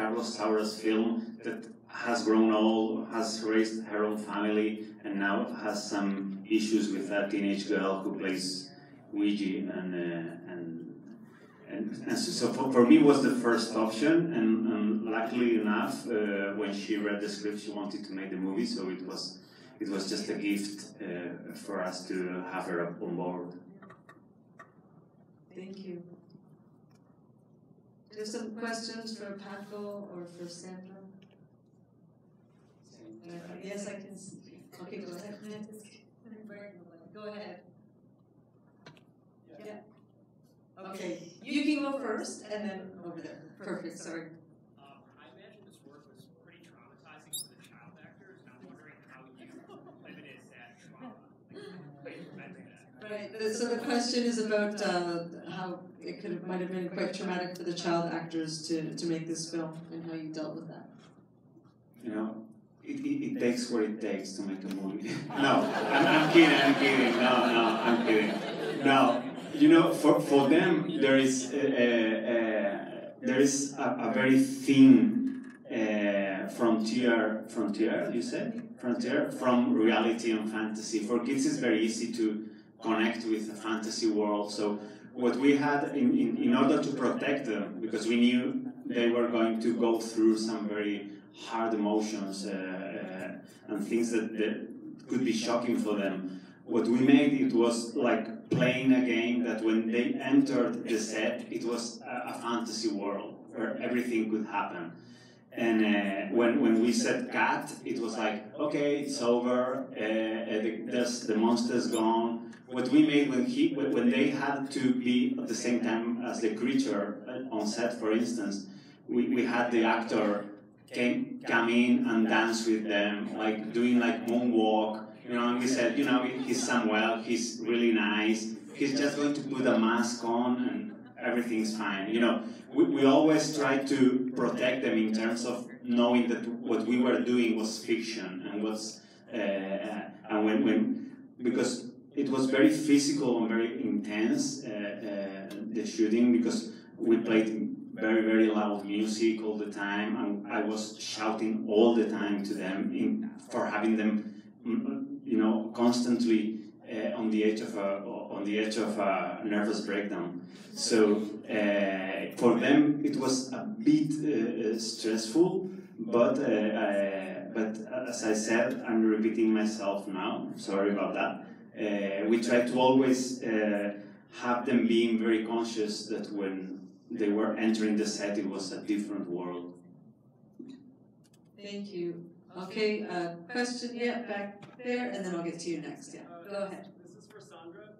Carlos Saura's film that has grown old, has raised her own family, and now has some issues with that teenage girl who plays Ouija, and so for me it was the first option, and luckily enough, when she read the script, she wanted to make the movie, so it was just a gift for us to have her on board. Thank you. Do you have some questions for Paco or for Sandra? Yes, I can see. Okay, go ahead. Go ahead. Yeah. Okay, you can go first, and then over there. Perfect, sorry. I imagine this work was pretty traumatizing for the child actors, and I'm wondering how you limited that trauma. How you prevented that. Right, so the question is about how it might have been quite traumatic for the child actors to make this film, and how you dealt with that. You know, it takes what it takes to make a movie. No, I'm kidding. No, I'm kidding. No, you know, for them there is a very thin frontier. You said frontier from reality and fantasy. For kids, it's very easy to connect with the fantasy world. So what we had in order to protect them, because we knew they were going to go through some very hard emotions and things that could be shocking for them. What we made, it was like playing a game that when they entered the set, it was a fantasy world where everything could happen. And when we said cut, it was like, okay, it's over, the monster's gone. What we made when they had to be at the same time as the creature on set, for instance, we had the actor come in and dance with them, like doing like moonwalk, you know, and we said, you know, he's Samuel, he's really nice, he's just going to put a mask on and everything's fine. You know, we always try to protect them in terms of knowing that what we were doing was fiction and because it was very physical and very intense, the shooting, because we played very, very loud music all the time, and I was shouting all the time to them for having them, you know, constantly on the edge of a nervous breakdown. So for them it was a bit stressful, but as I said, I'm repeating myself now. Sorry about that. We try to always have them being very conscious that when they were entering the set, it was a different world. Thank you. Okay, question, yeah, back there, and then I'll get to you next. Yeah, go ahead. This is for Sandra.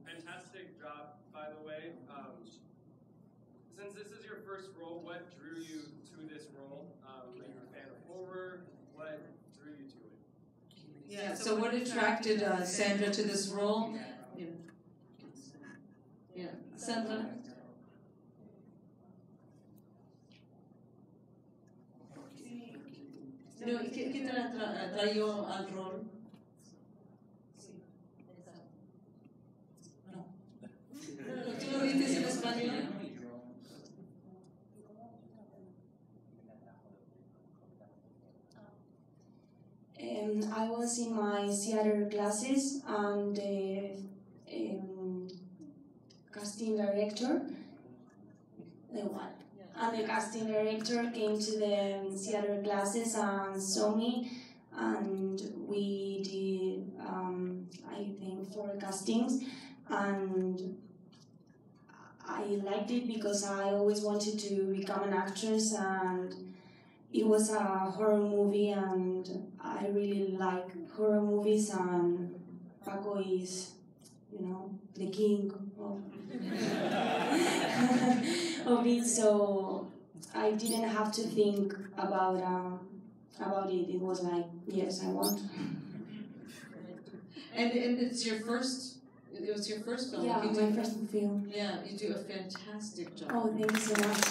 Fantastic job, by the way. Since this is your first role, what drew you to this role? Were you a fan of horror? What drew you to it? Yeah, so what attracted Sandra to this role? Yeah, Sandra? No, ¿qué te atrayó al rol? No. ¿Tú lo dices en español? I was in my theater classes, and the casting director, and the casting director came to the theater classes and saw me, and we did, I think, 4 castings, and I liked it because I always wanted to become an actress, and it was a horror movie, and I really like horror movies, and Paco is, you know, the king of it, so I didn't have to think about it. It was like, yes, I want. And it's your first. It was your first film. Yeah, my first film. Yeah, you do a fantastic job. Oh, thank you so much.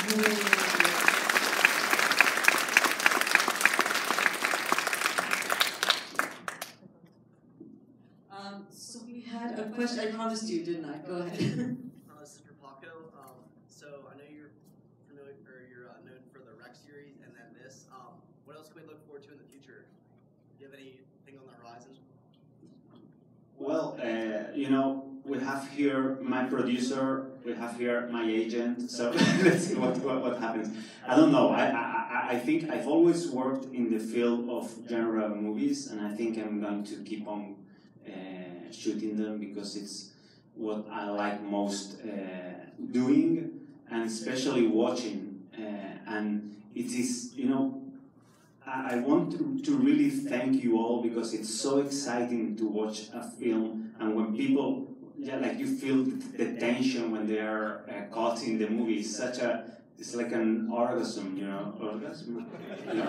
So we had a question. I promised you, didn't I? Go ahead. This is for Paco. So I know you're familiar, or you're known for the Rec series. this. What else can we look forward to in the future? Do you have anything on the horizon? Well, you know, we have here my producer, we have here my agent, so let's see what happens. I don't know, I think I've always worked in the field of genre movies, and I think I'm going to keep on shooting them because it's what I like most doing, and especially watching. And it is, you know, I want to really thank you all because it's so exciting to watch a film, and when people, yeah, like you feel the tension when they are caught in the movie. It's like an orgasm, you know, orgasm. You know?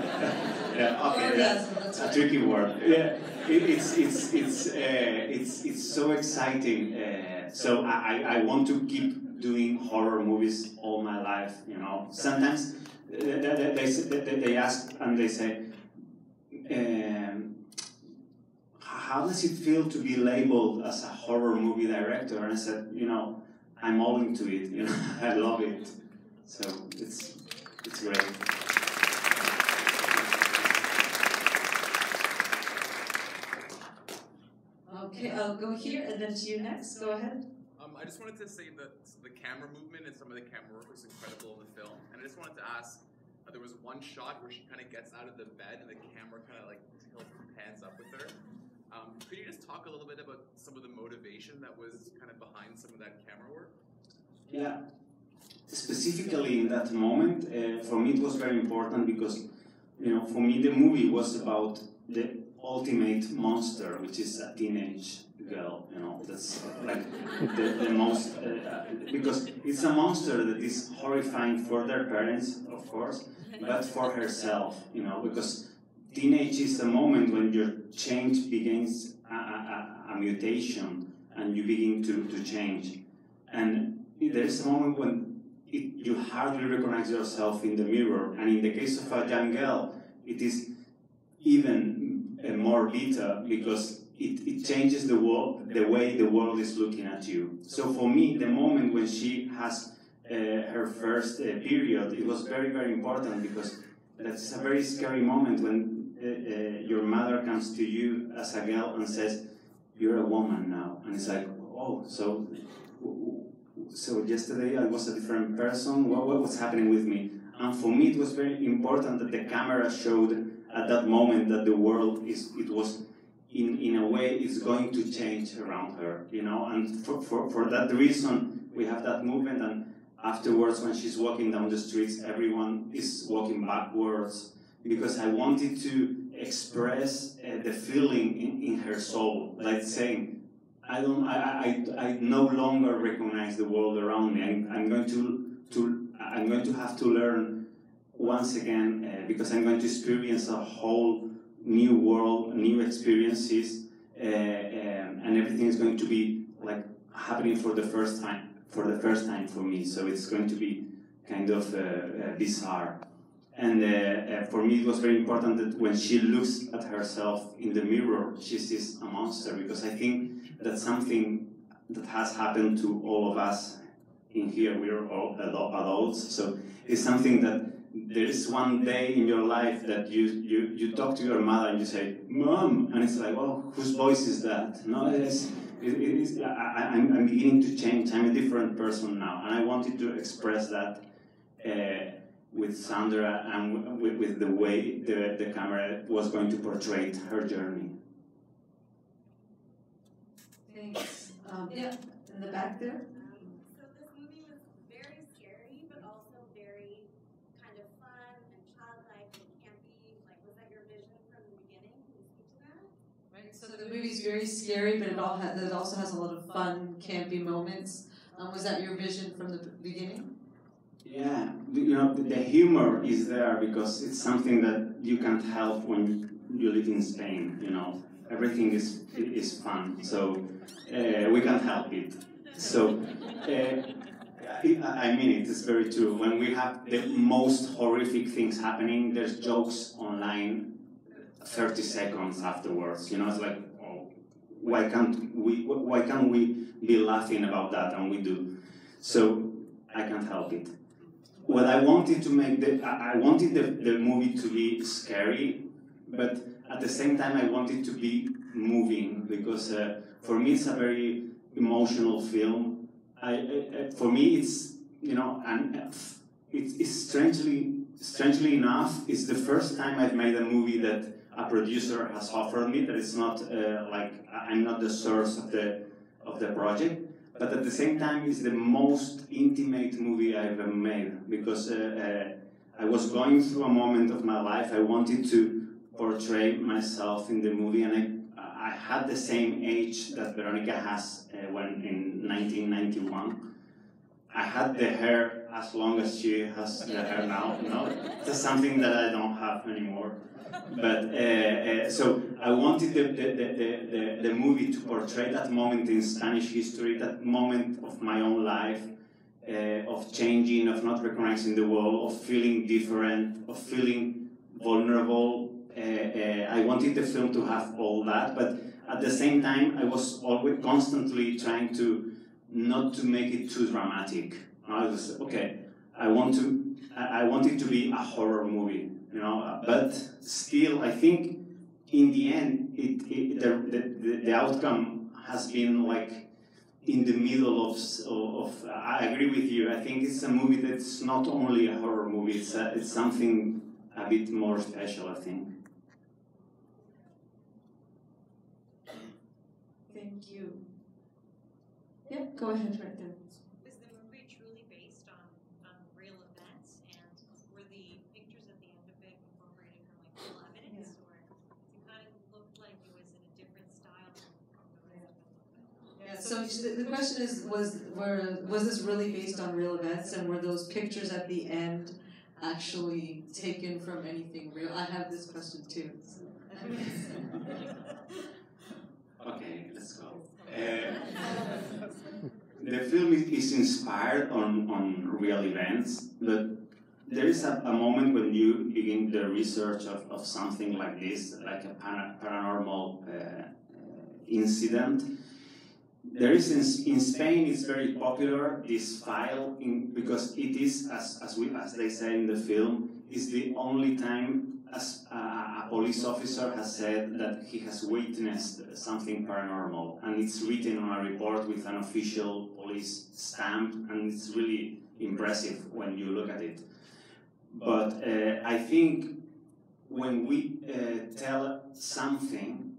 Yeah, okay, that's a tricky word. Yeah, it's so exciting. So I want to keep doing horror movies all my life. You know, sometimes. They ask and they say, how does it feel to be labeled as a horror movie director? And I said, you know, I'm all into it. You know, I love it. So it's great. Okay, I'll go here and then to you next. Go ahead. I just wanted to say that the camera movement and some of the camera work was incredible in the film. And I just wanted to ask, there was one shot where she kind of gets out of the bed and the camera kind of like tilts and pans up with her. Could you just talk a little bit about some of the motivation that was kind of behind some of that camera work? Yeah, specifically in that moment, for me it was very important because, you know, for me the movie was about the ultimate monster, which is a teenage girl, you know, that's like the most, because it's a monster that is horrifying for their parents, of course, but for herself, you know, because teenage is a moment when your change begins a mutation and you begin to change. And there's a moment when you hardly recognize yourself in the mirror, and in the case of a young girl, it is even more bitter because it changes the way the world is looking at you. So for me, the moment when she has her first period, it was very, very important because that's a very scary moment when your mother comes to you as a girl and says, "You're a woman now," and it's like, oh, so yesterday I was a different person. What was happening with me? And for me, it was very important that the camera showed at that moment that the world in a way is going to change around her, you know, and for that reason we have that movement, and afterwards when she's walking down the streets everyone is walking backwards because I wanted to express the feeling in her soul, like saying, I no longer recognize the world around me. I'm going to have to learn once again because I'm going to experience a whole new world, new experiences, and everything is going to be like happening for the first time for me. So it's going to be kind of bizarre. And for me, it was very important that when she looks at herself in the mirror, she sees a monster, because I think that's something that has happened to all of us in here. We're all adults, so it's something that there is one day in your life that you talk to your mother and you say, "Mom," and it's like, "Oh, whose voice is that?" No, I'm beginning to change. I'm a different person now, and I wanted to express that with Sandra and with the way the camera was going to portray her journey. Thanks. Yeah, in the back there. So this movie was very scary, but also very kind of fun and childlike and campy. Like, was that your vision from the beginning? Can you speak to that? Right. So the movie's very scary, but it also has a lot of fun, campy moments. Was that your vision from the beginning? Yeah, you know, the humor is there because it's something that you can't help when you live in Spain. You know, everything is fun, so we can't help it. So I mean it is very true. When we have the most horrific things happening, there's jokes online 30 seconds afterwards. You know, it's like, oh, why can't we be laughing about that? And we do. So I can't help it. what I wanted to make, I wanted the movie to be scary, but at the same time I wanted to be moving, because for me it's a very emotional film. For me it's, you know, and it's strangely enough, it's the first time I've made a movie that a producer has offered me, that it's not like I'm not the source of the project, but at the same time it's the most intimate movie I've ever made, because I was going through a moment of my life. I wanted to portray myself in the movie, and I had the same age that Veronica has when in 1991. I had the hair as long as she has the hair now. No, that's something that I don't have anymore. But so I wanted the movie to portray that moment in Spanish history, that moment of my own life, of changing, of not recognizing the world, of feeling different, of feeling vulnerable. I wanted the film to have all that, but at the same time, I was always constantly trying to not to make it too dramatic. I was okay. I want it to be a horror movie, you know. But still, I think in the end, the outcome has been like in the middle of. I agree with you. I think it's a movie that's not only a horror movie. It's something a bit more special, I think. Thank you. Yeah, go ahead right there. Is the movie truly based on real events, and were the pictures at the end of it incorporated from like real evidence, or it kind of looked like it was in a different style from the rest of it? Yeah, so the question is, was this really based on real events, and were those pictures at the end actually taken from anything real? I have this question too. So. Okay, let's go. The film is inspired on real events, but there is a moment when you begin the research of something like this, like a paranormal incident. There is in Spain, it's very popular, this file, because it is, as they say in the film, is the only time as a police officer has said that he has witnessed something paranormal, and it's written on a report with an official police stamp, and it's really impressive when you look at it. But I think when we tell something,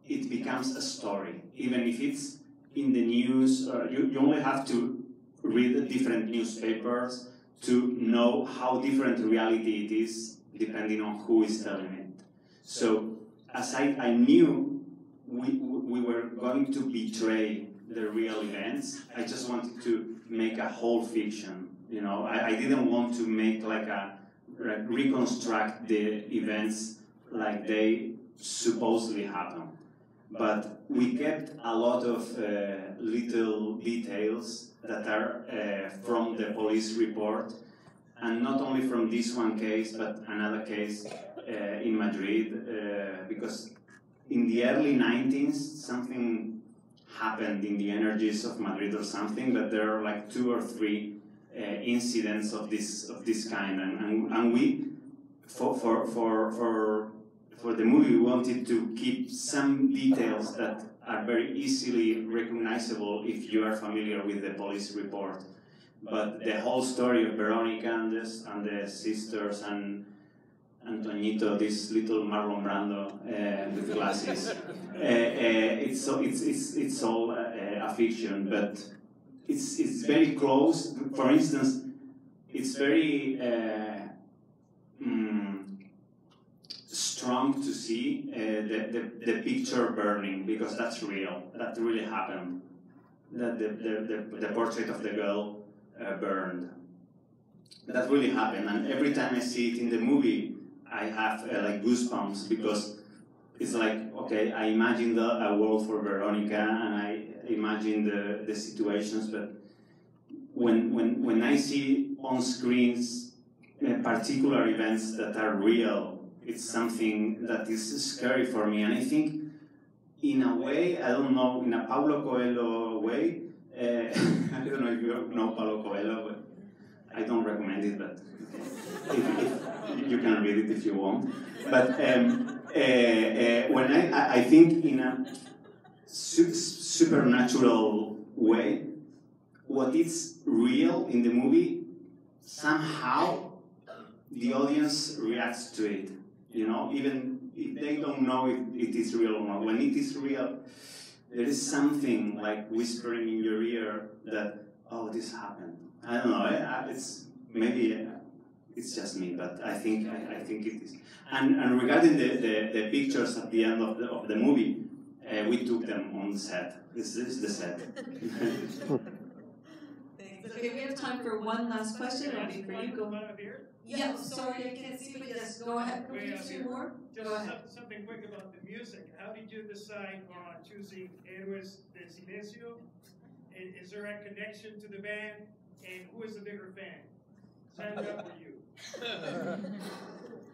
it becomes a story, even if it's in the news. You only have to read the different newspapers to know how different reality it is, depending on who is telling it. So, as I knew we were going to betray the real events, I just wanted to make a whole fiction. You know, I didn't want to make like reconstruct the events like they supposedly happened. But we kept a lot of little details that are from the police report, and not only from this one case, but another case in Madrid, because in the early 90s, something happened in the energies of Madrid or something, but there are like 2 or 3 incidents of this kind, and we, for the movie, we wanted to keep some details that are very easily recognizable if you are familiar with the police report. But the whole story of Veronica and the sisters and Antoñito, this little Marlon Brando with glasses, it's all a fiction, but it's very close. For instance, it's very strong to see the picture burning, because that's real. That really happened. That the portrait of the girl burned. That really happened, and every time I see it in the movie, I have like goosebumps, because it's like, okay, I imagine a world for Veronica, and I imagine the situations, but when I see on screens particular events that are real, it's something that is scary for me. And I think, in a way, I don't know, in a Paulo Coelho way, I don't know if you know Paulo Coelho, but I don't recommend it, but if you can read it if you want. But when I think in a supernatural way, what is real in the movie, somehow the audience reacts to it. You know, even if they don't know if it is real or not. When it is real, there is something like whispering in your ear that, oh, this happened. I don't know. It's maybe it's just me, but I think it is. And regarding the pictures at the end of the movie, we took them on set. This is the set. Thanks. Okay, we have time for one last question. It'll be for you. Go. Yeah, sorry, I can't see, but yes, go ahead. Two more. Go ahead. Something quick about the music. How did you decide on choosing Héroes de Silencio? Is there a connection to the band? And who is the bigger fan? Sandra or you?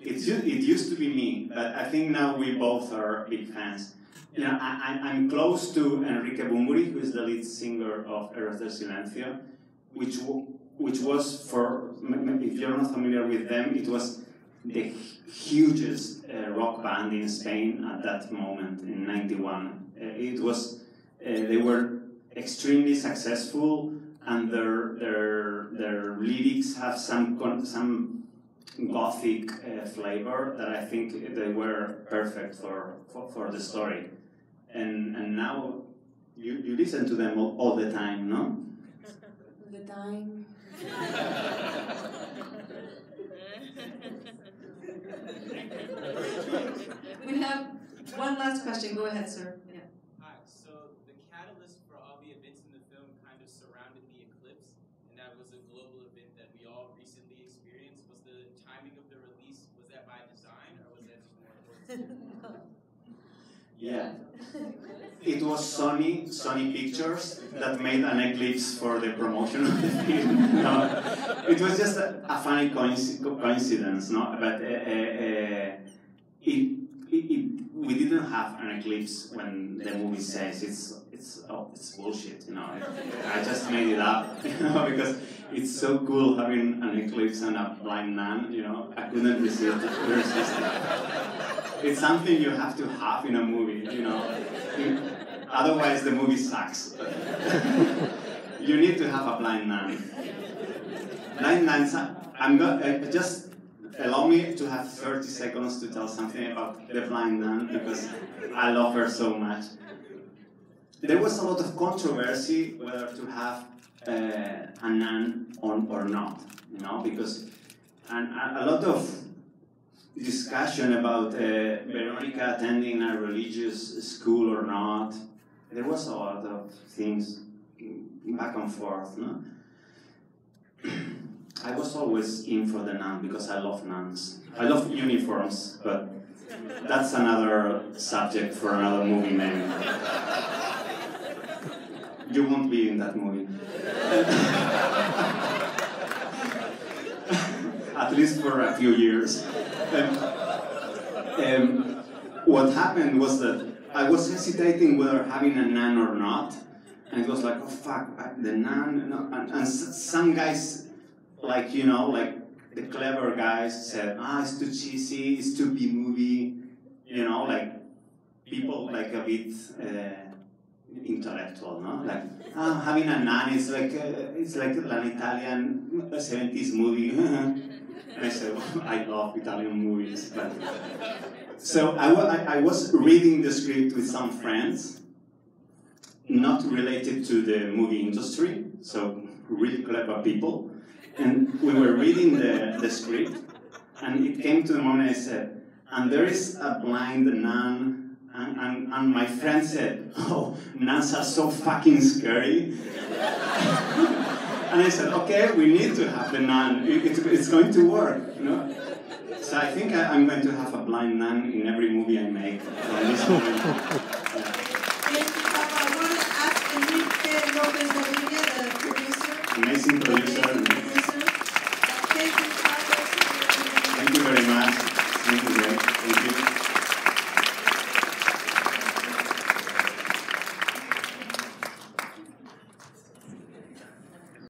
It used to be me, but I think now we both are big fans. You know, I'm close to Enrique Bumburi, who is the lead singer of Héroes de Silencio, which was, for, if you're not familiar with them, it was the hugest rock band in Spain at that moment in '91. It was, they were extremely successful, and their lyrics have some gothic flavor that I think they were perfect for the story. And now you listen to them all the time, no? All the time. We have one last question. Go ahead, sir. Yeah. Hi. So the catalyst for all the events in the film kind of surrounded the eclipse, and that was a global event that we all recently experienced. Was the timing of the release, was that by design, or was that just more important? Yeah. It was Sony Pictures that made an eclipse for the promotion of the film. No, it was just a funny coincidence, no? But we didn't have an eclipse when the movie says it's bullshit, you know. I just made it up, you know, because it's so cool having an eclipse and a blind nun, you know. I couldn't resist it. It's something you have to have in a movie, you know. Otherwise, the movie sucks. You need to have a blind nun. Blind nuns. Just allow me to have 30 seconds to tell something about the blind nun because I love her so much. There was a lot of controversy whether to have a nun on or not, you know, because a lot of discussion about Veronica attending a religious school or not. There was a lot of things back and forth, no? I was always in for the nun because I love nuns. I love uniforms, but that's another subject for another movie maybe. You won't be in that movie. At least for a few years. What happened was that I was hesitating whether having a nun or not, and it was like, oh fuck, the nun, no. And some guys, like, you know, like the clever guys said, it's too cheesy, it's too B-movie, you know, like people like a bit intellectual, no? Like, having a nun is like it's like an Italian 70s movie. And I said, well, I love Italian movies. But so I was reading the script with some friends, not related to the movie industry, so really clever people. And we were reading the script, and it came to the moment I said, and there is a blind nun, and my friend said, oh, nuns are so fucking scary. And I said, okay, we need to have the nun. It's going to work, you know? So I think I'm going to have a blind nun in every movie I make from this moment. Thank you, Papa. I want to ask Enrique Lopez Gaviria, the producer. Amazing producer.